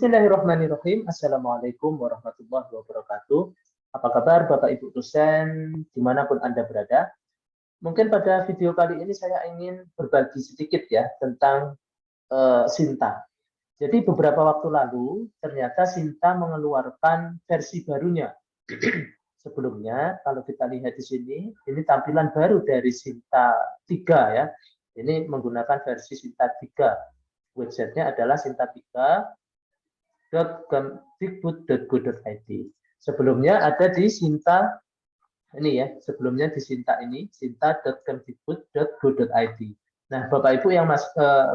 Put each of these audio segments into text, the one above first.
Bismillahirrahmanirrahim. Assalamualaikum warahmatullahi wabarakatuh. Apa kabar Bapak Ibu dosen dimanapun Anda berada? Mungkin pada video kali ini saya ingin berbagi sedikit ya tentang Sinta. Jadi beberapa waktu lalu ternyata Sinta mengeluarkan versi barunya. Sebelumnya kalau kita lihat di sini, ini tampilan baru dari Sinta 3 ya. Ini menggunakan versi Sinta 3. Websitenya adalah Sinta 3 .kemdikbud.go.id. Sebelumnya ada di Sinta ini ya, sebelumnya di Sinta ini sinta.kemdikbud.go.id. Nah, Bapak Ibu yang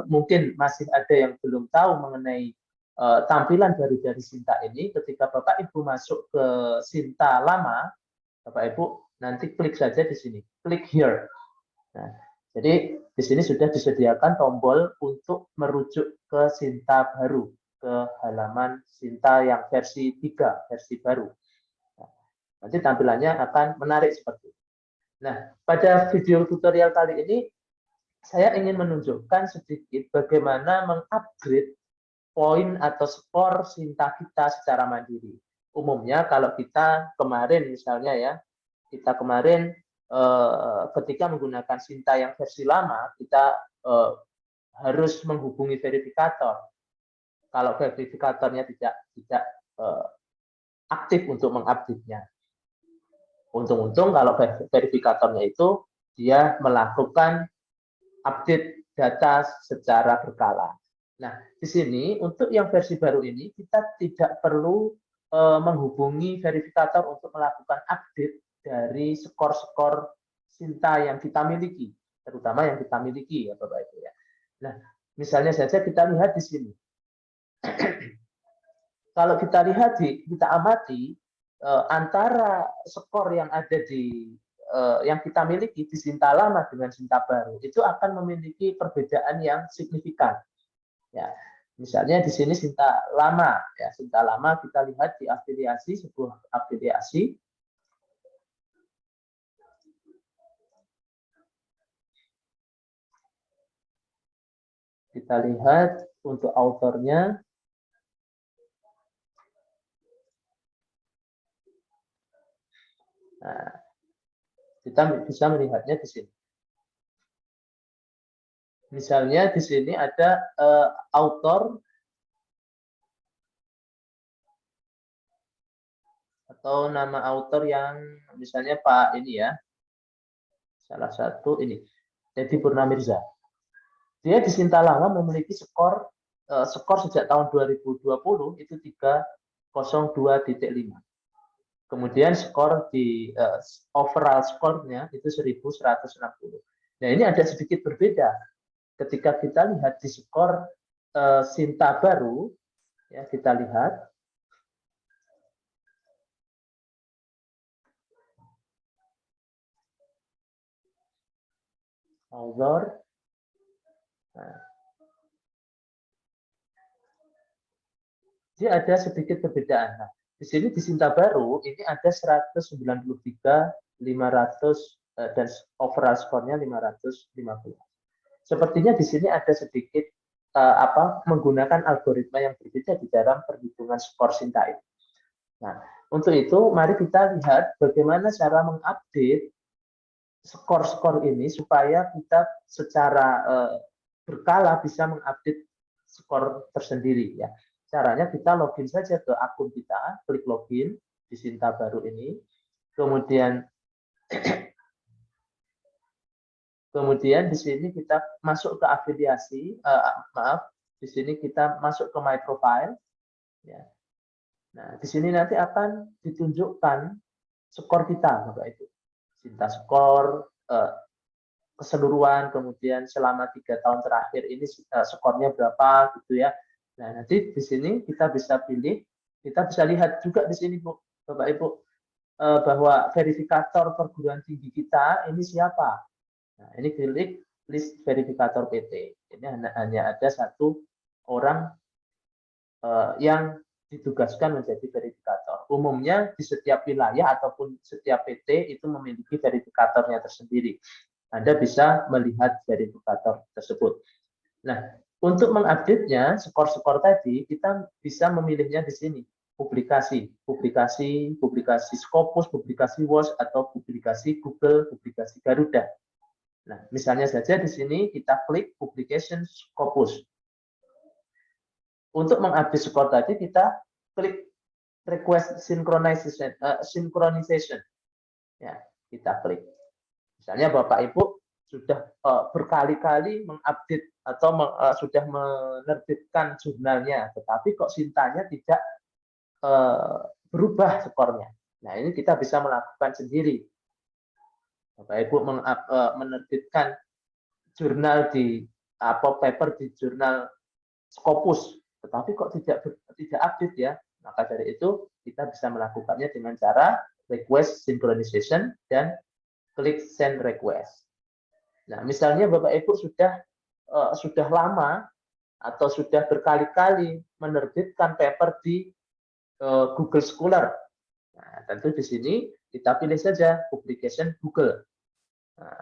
mungkin masih ada yang belum tahu mengenai tampilan baru dari Sinta ini, ketika Bapak Ibu masuk ke Sinta lama, Bapak Ibu nanti klik saja di sini, klik here. Nah, jadi di sini sudah disediakan tombol untuk merujuk ke Sinta baru, ke halaman Sinta yang versi 3, versi baru. Nah, nanti tampilannya akan menarik seperti itu. Nah, pada video tutorial kali ini, saya ingin menunjukkan sedikit bagaimana mengupgrade poin atau skor Sinta kita secara mandiri. Umumnya kalau kita kemarin misalnya ya, kita kemarin ketika menggunakan Sinta yang versi lama, kita harus menghubungi verifikator. Kalau verifikatornya tidak aktif untuk mengupdate-nya. Untung-untung kalau verifikatornya itu dia melakukan update data secara berkala. Nah, di sini untuk yang versi baru ini kita tidak perlu menghubungi verifikator untuk melakukan update dari skor-skor Sinta yang kita miliki, terutama yang kita miliki ya Bapak Ibu ya. Nah, misalnya saja kita lihat di sini. Kalau kita lihat kita amati antara skor yang ada di yang kita miliki di Sinta lama dengan Sinta baru itu akan memiliki perbedaan yang signifikan. Ya, misalnya di sini Sinta lama ya, Sinta lama kita lihat di afiliasi, sebuah afiliasi. Kita lihat untuk autornya. Nah, kita bisa melihatnya di sini. Misalnya di sini ada autor atau nama autor yang misalnya Pak ini ya, salah satu ini, Deddy Purnamirza. Dia di Sinta lama memiliki skor sejak tahun 2020 itu 302.5. Kemudian skor di overall skornya itu 1160. Nah, ini ada sedikit berbeda. Ketika kita lihat di skor Sinta baru, ya kita lihat. Author. Nah, jadi ada sedikit perbedaan. Nah, di sini di Sinta baru ini ada 193.500 dan overall skornya 550. Sepertinya di sini ada sedikit menggunakan algoritma yang berbeda di dalam perhitungan skor Sinta ini. Nah, untuk itu mari kita lihat bagaimana cara mengupdate skor-skor ini supaya kita secara berkala bisa mengupdate skor tersendiri ya. Caranya kita login saja ke akun kita, klik login di Sinta baru ini. Kemudian di sini kita masuk ke afiliasi, di sini kita masuk ke my profile ya. Nah, di sini nanti akan ditunjukkan skor kita Bapak Ibu. Sinta skor keseluruhan, kemudian selama 3 tahun terakhir ini skornya berapa gitu ya. Nah, nanti di sini kita bisa pilih, kita bisa lihat juga di sini Bu, Bapak Ibu, bahwa verifikator perguruan tinggi kita ini siapa. Nah, ini klik list verifikator PT. Ini hanya ada satu orang yang ditugaskan menjadi verifikator. Umumnya di setiap wilayah ataupun setiap PT itu memiliki verifikatornya tersendiri. Anda bisa melihat verifikator tersebut. Nah, Untuk mengupdate-nya, skor-skor tadi, kita bisa memilihnya di sini. Publikasi, publikasi Scopus, publikasi WOS, atau publikasi Google, publikasi Garuda. Nah, misalnya saja di sini kita klik Publication Scopus. Untuk mengupdate skor tadi, kita klik Request Synchronization. Ya, kita klik. Misalnya Bapak Ibu sudah berkali-kali mengupdate atau sudah menerbitkan jurnalnya, tetapi kok Sintanya tidak berubah skornya. Nah, ini kita bisa melakukan sendiri. Bapak Ibu menerbitkan jurnal di paper di jurnal Scopus, tetapi kok tidak update ya. Maka dari itu kita bisa melakukannya dengan cara request synchronization dan klik send request. Nah, misalnya Bapak Ibu sudah lama atau sudah berkali-kali menerbitkan paper di Google Scholar. Nah, tentu di sini kita pilih saja publication Google. Nah,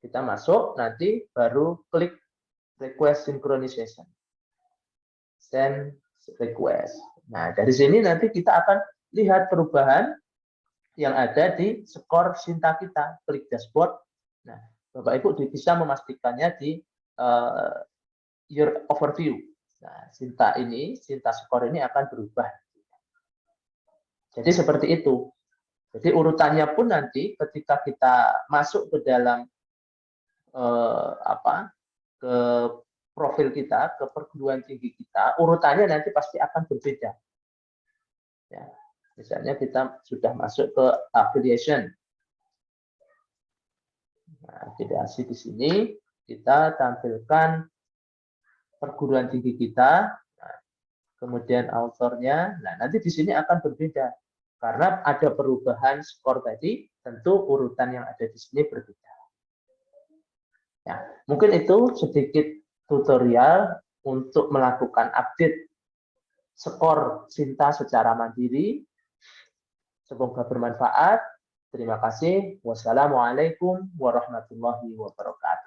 kita masuk, nanti baru klik request synchronization. Send request. Nah, dari sini nanti kita akan lihat perubahan yang ada di skor Sinta kita. Klik dashboard. Nah, Bapak Ibu bisa memastikannya di your overview. Nah, Sinta skor ini akan berubah. Jadi seperti itu. Jadi urutannya pun nanti ketika kita masuk ke dalam ke profil kita, ke perguruan tinggi kita, urutannya nanti pasti akan berbeda. Ya, misalnya kita sudah masuk ke affiliation. Nah, afiliasi di sini kita tampilkan perguruan tinggi kita, nah, kemudian autornya. Nah, nanti di sini akan berbeda karena ada perubahan skor tadi. Tentu urutan yang ada di sini berbeda. Ya, mungkin itu sedikit tutorial untuk melakukan update skor Sinta secara mandiri. Semoga bermanfaat. Terima kasih. Wassalamualaikum warahmatullahi wabarakatuh.